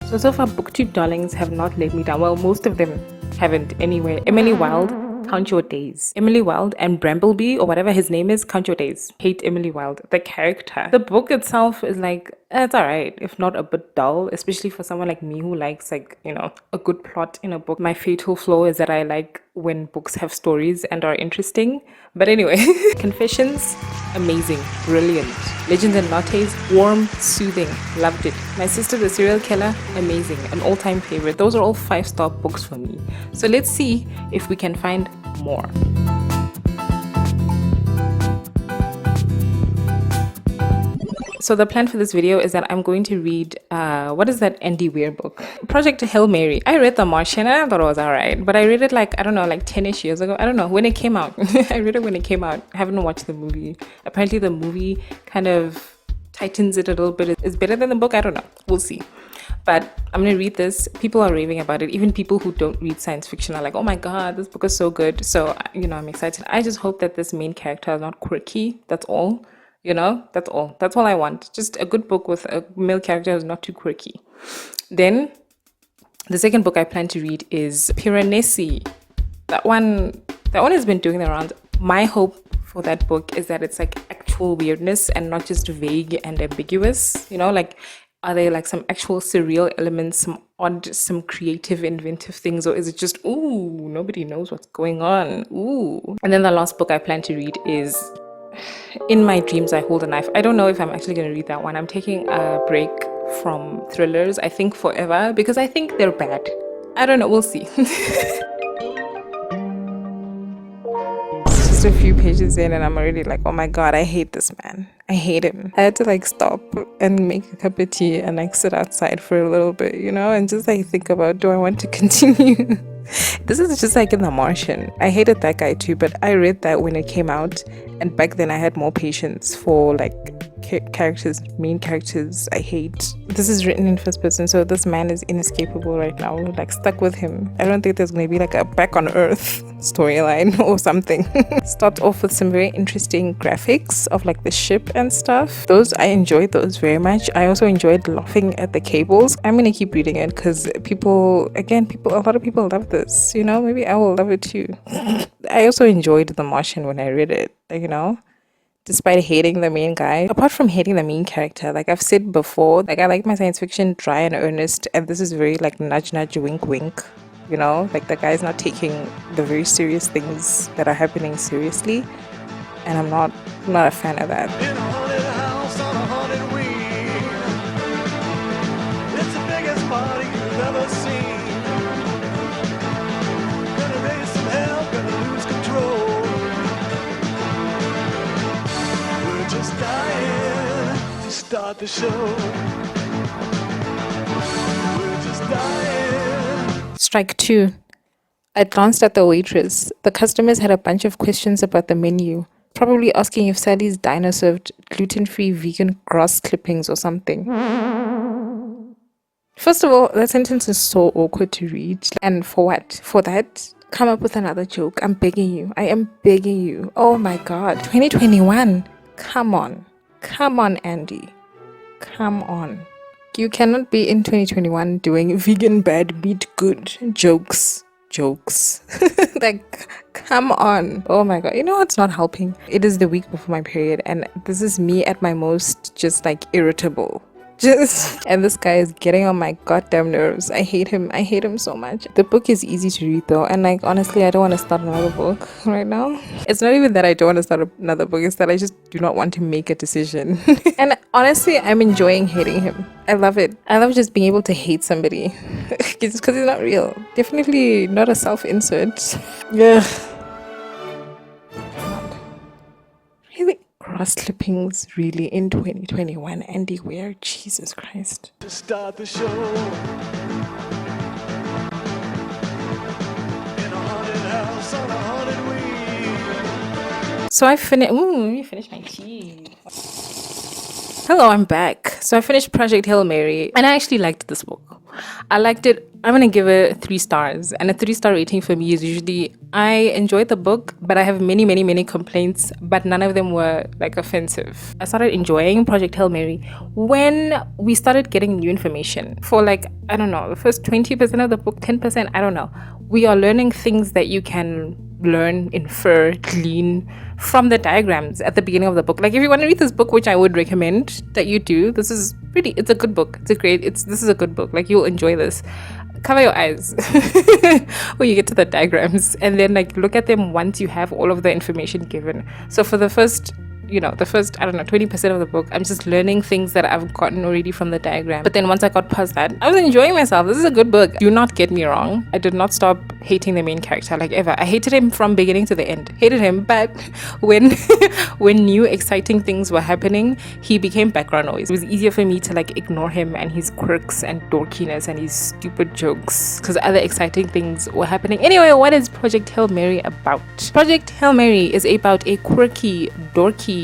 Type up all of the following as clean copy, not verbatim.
So far, booktube darlings have not let me down. Well, most of them haven't anyway. Emily Wilde, count your days. Emily Wilde and Brambleby, or whatever his name is, count your days. Hate Emily Wilde. The character. The book itself is like, it's alright, if not a bit dull, especially for someone like me who likes, like, you know, a good plot in a book. My fatal flaw is that I like when books have stories and are interesting. But anyway, Confessions, amazing, brilliant. Legends and Lattes, warm, soothing, loved it. My Sister the Serial Killer, amazing, an all-time favorite. Those are all 5-star books for me. So let's see if we can find more. So the plan for this video is that I'm going to read, what is that Andy Weir book? Project Hail Mary. I read The Martian and I thought it was alright, but I read it like, I don't know, like 10ish years ago. I don't know, when it came out. I read it when it came out. I haven't watched the movie. Apparently the movie kind of tightens it a little bit. It's better than the book. I don't know. We'll see. But I'm going to read this. People are raving about it. Even people who don't read science fiction are like, oh my God, this book is so good. So, you know, I'm excited. I just hope that this main character is not quirky. That's all. You know, that's all. That's all I want. Just a good book with a male character who's not too quirky. Then, the second book I plan to read is Piranesi. That one has been doing the rounds. My hope for that book is that it's like actual weirdness and not just vague and ambiguous. You know, like, are there like some actual surreal elements, some odd, some creative, inventive things, or is it just, ooh, nobody knows what's going on, ooh. And then the last book I plan to read is In My Dreams I Hold a Knife. I don't know if I'm actually going to read that one. I'm taking a break from thrillers, I think forever, because I think they're bad. I don't know, we'll see. Just a few pages in and I'm already like, oh my God, I hate this man. I hate him. I had to like stop and make a cup of tea and like sit outside for a little bit, you know, and just like think about, do I want to continue? This is just like in The Martian. I hated that guy too, but I read that when it came out, and back then I had more patience for like characters, main characters I hate. This is written in first person, so this man is inescapable right now. We're like stuck with him. I don't think there's gonna be like a back on earth storyline or something. Start off with some very interesting graphics of like the ship and stuff. Those, I enjoyed those very much. I also enjoyed laughing at the cables. I'm gonna keep reading it because people, a lot of people love this, you know, maybe I will love it too. I also enjoyed The Martian when I read it, you know, despite hating the main guy. Apart from hating the main character, like I've said before, like I like my science fiction dry and earnest, and this is very like nudge nudge wink wink, you know, like the guy's not taking the very serious things that are happening seriously, and I'm not a fan of that. In a haunted house on a haunted wheel. It's the biggest party you've ever seen. Gonna raise some hell, gonna lose control. We're just dying to start the show. We're just dying. Strike 2. I glanced at the waitress. The customers had a bunch of questions about the menu, probably asking if Sally's diner served gluten-free vegan grass clippings or something. First of all, that sentence is so awkward to read. And for what? For that? Come up with another joke. I'm begging you. I am begging you. Oh my God. 2021. Come on. Come on, Andy. Come on. You cannot be in 2021 doing vegan bad meat good jokes. Like, come on. Oh my God. You know what's not helping? It is the week before my period, and this is me at my most just like irritable. And this guy is getting on my goddamn nerves. I hate him so much. The book is easy to read though, and like honestly I don't want to start another book right now. It's not even that I don't want to start another book, it's that I just do not want to make a decision. And honestly I'm enjoying hating him. I love it. I love just being able to hate somebody. It's because he's not real. Definitely not a self-insert. Yeah. Really? Grass clippings really in 2021? Andy Weir? Jesus Christ. To start the show. In a haunted house on a haunted wheel. So I finished. Ooh, let me finish my tea. Hello, I'm back. So I finished Project Hail Mary and I actually liked this book. I liked it. I'm going to give it 3 stars. And a 3-star rating for me is usually I enjoyed the book, but I have many, many, many complaints, but none of them were like offensive. I started enjoying Project Hail Mary when we started getting new information. For like, I don't know, the first 20% of the book, 10%, I don't know. We are learning things that you can learn, infer, glean from the diagrams at the beginning of the book. Like if you want to read this book, which I would recommend that you do, it's a good book. This is a good book. Like you'll enjoy this. Cover your eyes when you get to the diagrams and then like look at them once you have all of the information given. So for the first, I don't know, 20% of the book, I'm just learning things that I've gotten already from the diagram. But then once I got past that, I was enjoying myself. This is a good book. Do not get me wrong. I did not stop hating the main character like ever. I hated him from beginning to the end. Hated him, but when when new exciting things were happening, he became background noise. It was easier for me to like ignore him and his quirks and dorkiness and his stupid jokes because other exciting things were happening. Anyway, what is Project Hail Mary about? Project Hail Mary is about a quirky, dorky,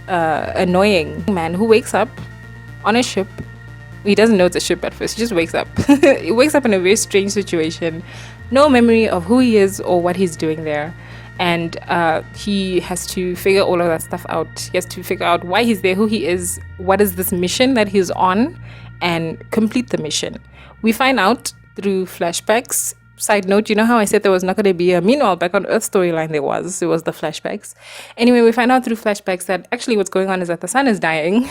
annoying man who wakes up on a ship. He doesn't know it's a ship at first. He just wakes up. He wakes up in a very strange situation. No memory of who he is or what he's doing there. And he has to figure all of that stuff out. He has to figure out why he's there, who he is, what is this mission that he's on, and complete the mission. We find out through flashbacks. Side note, you know how I said there was not going to be a Meanwhile Back on Earth storyline? It was the flashbacks. Anyway, we find out through flashbacks that actually what's going on is that the sun is dying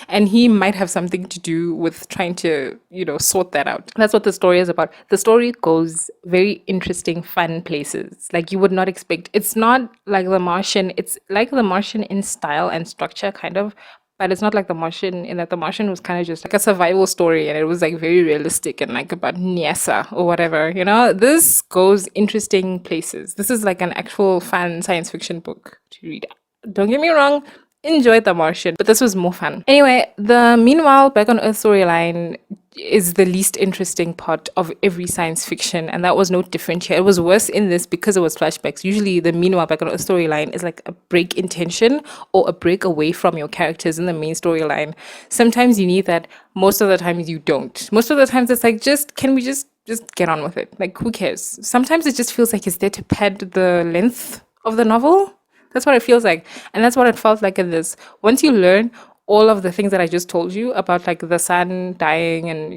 and he might have something to do with trying to, sort that out. That's what the story is about. The story goes very interesting, fun places. Like you would not expect. It's not like The Martian. It's like The Martian in style and structure, kind of. But it's not like The Martian in that The Martian was kind of just like a survival story and it was like very realistic and like about NASA or whatever, This goes interesting places. This is like an actual fun science fiction book to read. Don't get me wrong, enjoyed The Martian, but this was more fun. Anyway, the Meanwhile Back on Earth storyline is the least interesting part of every science fiction, and that was no different here. It was worse in this because it was flashbacks. Usually the Meanwhile Back on Earth storyline is like a break in tension or a break away from your characters in the main storyline. Sometimes you need that, most of the times you don't. Most of the times it's like, can we just get on with it? Like, who cares? Sometimes it just feels like it's there to pad the length of the novel. That's what it feels like. And that's what it felt like in this. Once you learn all of the things that I just told you about like the sun dying and,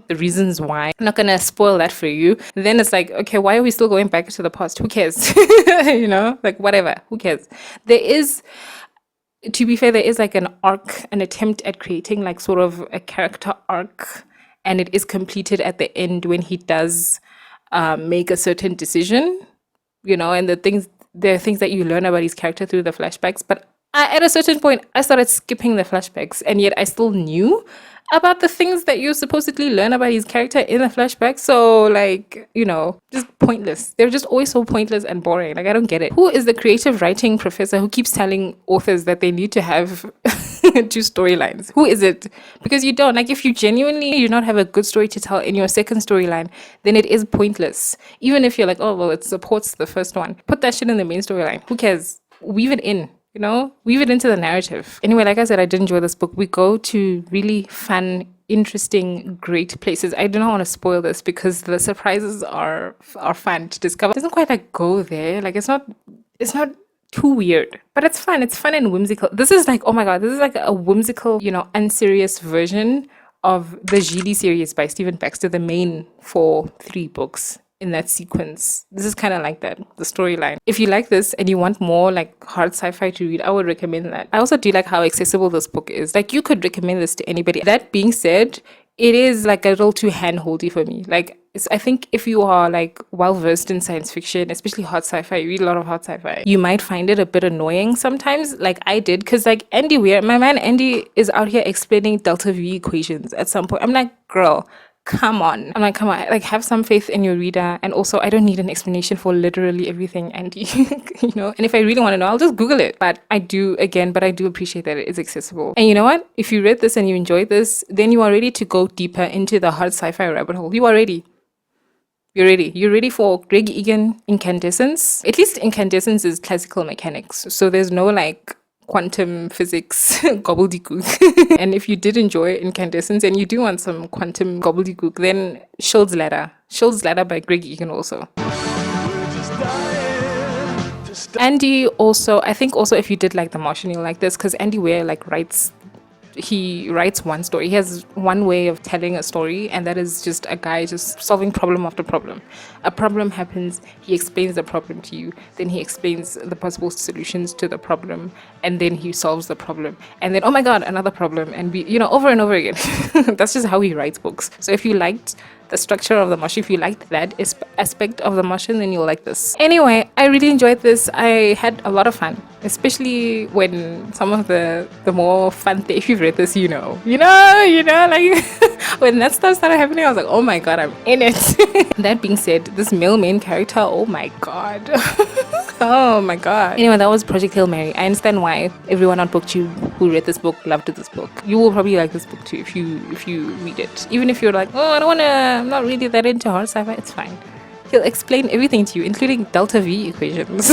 the reasons why, I'm not going to spoil that for you. Then it's like, okay, why are we still going back to the past? Who cares? Like whatever. Who cares? To be fair, there is like an arc, an attempt at creating like sort of a character arc. And it is completed at the end when he does make a certain decision, and there are things that you learn about his character through the flashbacks. But at a certain point, I started skipping the flashbacks, and yet I still knew about the things that you supposedly learn about his character in the flashbacks. So, like, just pointless. They're just always so pointless and boring. Like, I don't get it. Who is the creative writing professor who keeps telling authors that they need to have 2 storylines? Who is it? Because you don't. Like, if you genuinely do not have a good story to tell in your second storyline, then it is pointless. Even if you're like, oh, well, it supports the first one. Put that shit in the main storyline. Who cares? Weave it in. Weave it into the narrative. Anyway, like I said, I did enjoy this book. We go to really fun, interesting, great places. I do not want to spoil this because the surprises are fun to discover. It doesn't quite like go there. Like it's not too weird, but it's fun. It's fun and whimsical. This is like, oh my God, this is like a whimsical, unserious version of the Gili series by Stephen Baxter, the main 3 books in that sequence. This is kind of like that, the storyline. If you like this and you want more like hard sci-fi to read, I would recommend that. I also do like how accessible this book is. Like you could recommend this to anybody. That being said, it is like a little too hand-holdy for me. Like I think if you are like well versed in science fiction, especially hot sci-fi, you read a lot of hot sci-fi, you might find it a bit annoying sometimes, like I did, because like Andy Weir, my man Andy, is out here explaining delta V equations at some point. I'm like, girl, come on. I'm like, come on, like have some faith in your reader. And also I don't need an explanation for literally everything, Andy. And if I really want to know, I'll just Google it. But I do appreciate that it is accessible. And you know what? If you read this and you enjoyed this, then you are ready to go deeper into the hard sci-fi rabbit hole. You are ready. You're ready. You're ready for Greg Egan incandescence. At least incandescence is classical mechanics. So there's no like quantum physics gobbledygook. And if you did enjoy Incandescence and you do want some quantum gobbledygook, then Shield's Ladder by Greg Egan also. Andy also, I think also if you did like The Martian, you'll like this, because Andy Weir like writes one story. He has one way of telling a story, and that is just a guy just solving problem after problem. A problem happens, he explains the problem to you, then he explains the possible solutions to the problem, and then he solves the problem, and then oh my god, another problem, and over and over again. That's just how he writes books. So if you liked the structure of The Martian, if you liked that aspect of The Martian, then you'll like this. Anyway, I really enjoyed this. I had a lot of fun, especially when some of the more fun things, if you've read this, like when that stuff started happening, I was like, oh my god, I'm in it. That being said, this male main character, oh my god. Oh my god. Anyway, that was Project Hail Mary. I understand why everyone on booktube who read this book loved this book. You will probably like this book too if you read it. Even if you're like, oh, I'm not really that into hard sci-fi, it's fine. He'll explain everything to you, including delta V equations.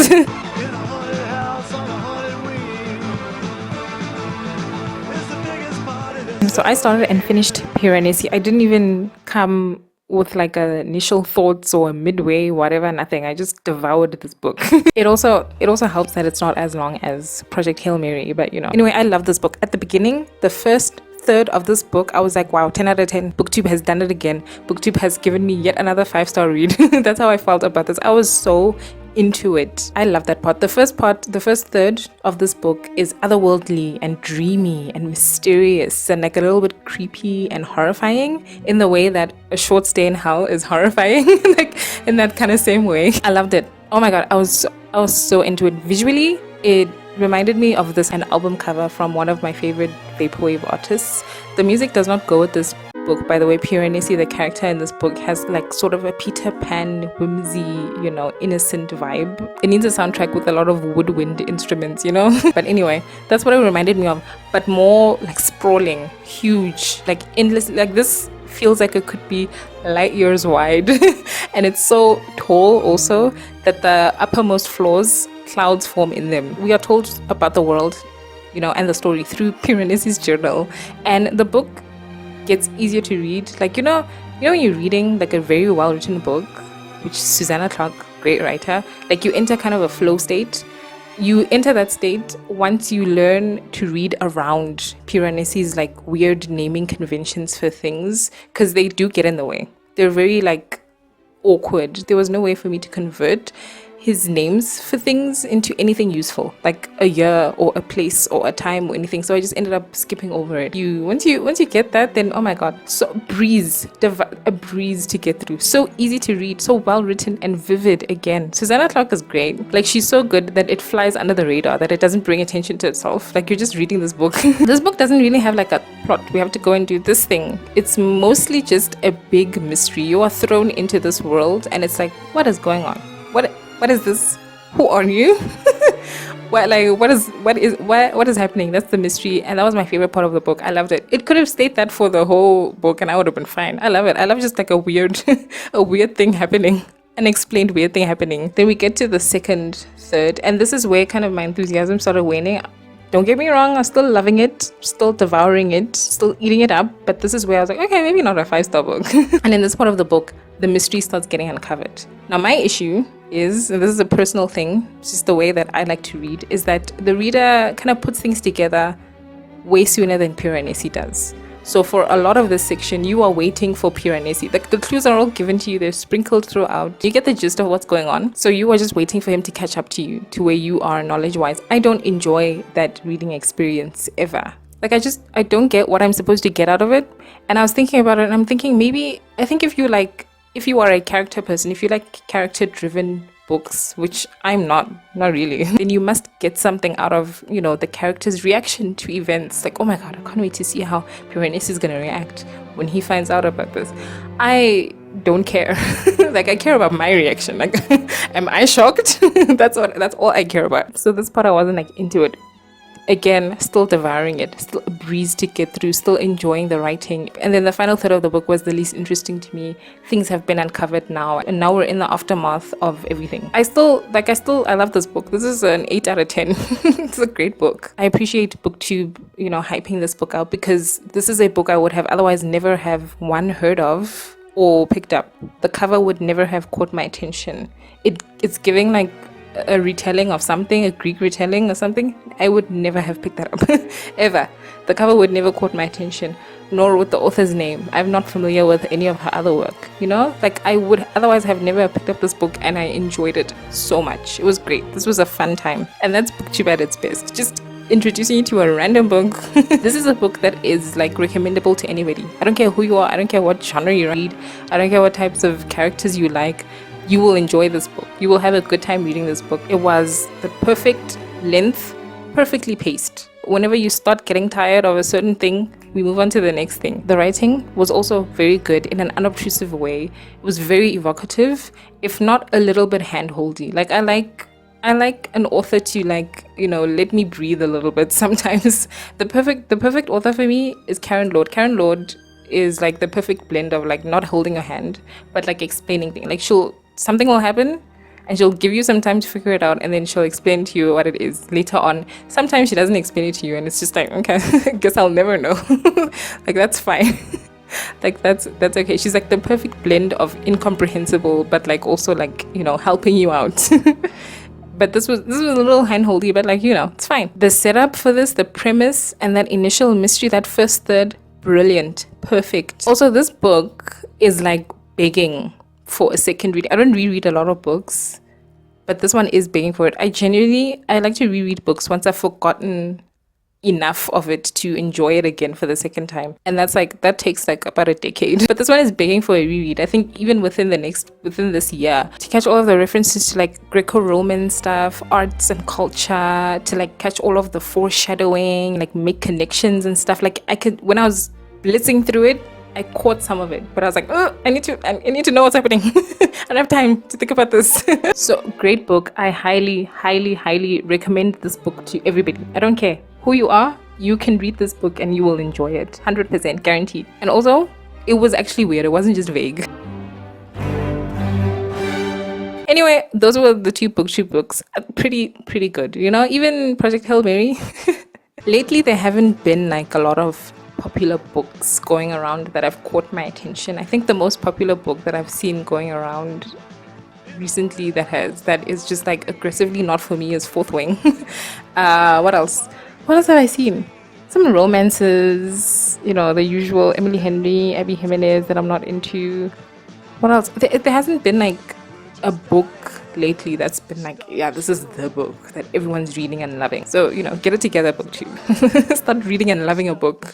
So I started and finished Piranesi. I didn't even come with like a initial thoughts or a midway, whatever, nothing. I just devoured this book. It also helps that it's not as long as Project Hail Mary, but Anyway, I love this book. At the beginning, the first third of this book, I was like, wow, 10 out of 10. Booktube has done it again. Booktube has given me yet another 5-star read. That's how I felt about this. I was so into it. I love that part. The first third of this book is otherworldly and dreamy and mysterious and like a little bit creepy and horrifying in the way that A Short Stay in Hell is horrifying, like in that kind of same way. I loved it. Oh my god, I was so into it. Visually, it reminded me of an album cover from one of my favorite vaporwave artists. The music does not go with this book, by the way. Piranesi, the character in this book, has like sort of a Peter Pan whimsy, innocent vibe. It needs a soundtrack with a lot of woodwind instruments, But anyway, that's what it reminded me of, but more like sprawling, huge, like endless. Like this feels like it could be light years wide. And it's so tall also that the uppermost floors, clouds form in them. We are told about the world, and the story through Piranesi's journal, and the book gets easier to read. Like when you're reading like a very well written book, which Susanna Clarke, great writer, like you enter kind of a flow state. You enter that state once you learn to read around Piranesi's like weird naming conventions for things, because they do get in the way. They're very like awkward. There was no way for me to convert his names for things into anything useful, like a year or a place or a time or anything. So I just ended up skipping over it. Once you get that, then oh my god, so a breeze to get through. So easy to read, so well written and vivid. Again, Susanna Clarke is great. Like she's so good that it flies under the radar, that it doesn't bring attention to itself. Like you're just reading this book. This book doesn't really have like a plot. We have to go and do this thing. It's mostly just a big mystery. You are thrown into this world and it's like, what is going on? What is this? Who are you? What is happening? That's the mystery, and that was my favorite part of the book. I loved it. It could have stayed that for the whole book, and I would have been fine. I love it. I love just like a weird thing happening, an explained weird thing happening. Then we get to the second third, and this is where kind of my enthusiasm started waning. Don't get me wrong, I'm still loving it, still devouring it, still eating it up, but this is where I was like, okay, maybe not a 5-star book. And in this part of the book, the mystery starts getting uncovered. Now my issue is, and this is a personal thing, just the way that I like to read, is that the reader kind of puts things together way sooner than Piranesi does. So for a lot of this section, you are waiting for Piranesi. The clues are all given to you, they're sprinkled throughout. You get the gist of what's going on. So you are just waiting for him to catch up to you, to where you are knowledge-wise. I don't enjoy that reading experience ever. Like I don't get what I'm supposed to get out of it. And I was thinking about it and I'm thinking I think if you are a character person, if you like character-driven books, which I'm not really, then you must get something out of, the character's reaction to events. Like, oh my god, I can't wait to see how Piranesi is going to react when he finds out about this. I don't care. Like, I care about my reaction. Like, am I shocked? That's all I care about. So this part I wasn't like into it. Again, still devouring it, still a breeze to get through, still enjoying the writing. And then the final third of the book was the least interesting to me. Things have been uncovered now, and now we're in the aftermath of everything. I love this book. This is an 8 out of 10. It's a great book. I appreciate booktube, hyping this book out, because this is a book I would have otherwise never have heard of or picked up. The cover would never have caught my attention. It's giving like a retelling of something, a Greek retelling or something. I would never have picked that up ever. The cover would never caught my attention, nor with the author's name. I'm not familiar with any of her other work, like I would otherwise have never picked up this book, and I enjoyed it so much. It was great. This was a fun time, and that's booktube at its best. Just introducing you to a random book. This is a book that is like recommendable to anybody. I don't care who you are, I don't care what genre you read, I don't care what types of characters you like. You will enjoy this book. You will have a good time reading this book. It was the perfect length, perfectly paced. Whenever you start getting tired of a certain thing, we move on to the next thing. The writing was also very good in an unobtrusive way. It was very evocative, if not a little bit hand-holdy. Like I like an author to let me breathe a little bit sometimes. The perfect author for me is Karen Lord. Karen Lord is like the perfect blend of like not holding a hand, but like explaining things. Like something will happen and she'll give you some time to figure it out, and then she'll explain to you what it is later on. Sometimes she doesn't explain it to you and it's just like, okay, guess I'll never know. Like that's fine. Like that's okay. She's like the perfect blend of incomprehensible but like also like helping you out. But this was a little handholdy, but like it's fine. The setup for this, the premise, and that initial mystery, that first third, brilliant, perfect. Also, this book is like begging for a second read. I don't reread a lot of books, but this one is begging for it. I like to reread books once I've forgotten enough of it to enjoy it again for the second time, and that takes like about a decade. But this one is begging for a reread. I think even within this year, to catch all of the references to like Greco-Roman stuff, arts and culture, to like catch all of the foreshadowing, like make connections and stuff. Like when I was blitzing through it, I caught some of it, but I was like, oh, I need to know what's happening. I don't have time to think about this. So great book. I highly, highly, highly recommend this book to everybody. I don't care who you are, you can read this book and you will enjoy it. 100% guaranteed. And also, it was actually weird. It wasn't just vague. Anyway, those were the two booktube books. Pretty good. Even Project Hail Mary. Lately, there haven't been like a lot of popular books going around that have caught my attention. I think the most popular book that I've seen going around recently that is just like aggressively not for me is Fourth Wing. What else have I seen? Some romances, the usual Emily Henry, Abby Jimenez that I'm not into. What else? There hasn't been like a book lately that's been like, yeah, this is the book that everyone's reading and loving. So, get it together, booktube. Start reading and loving a book.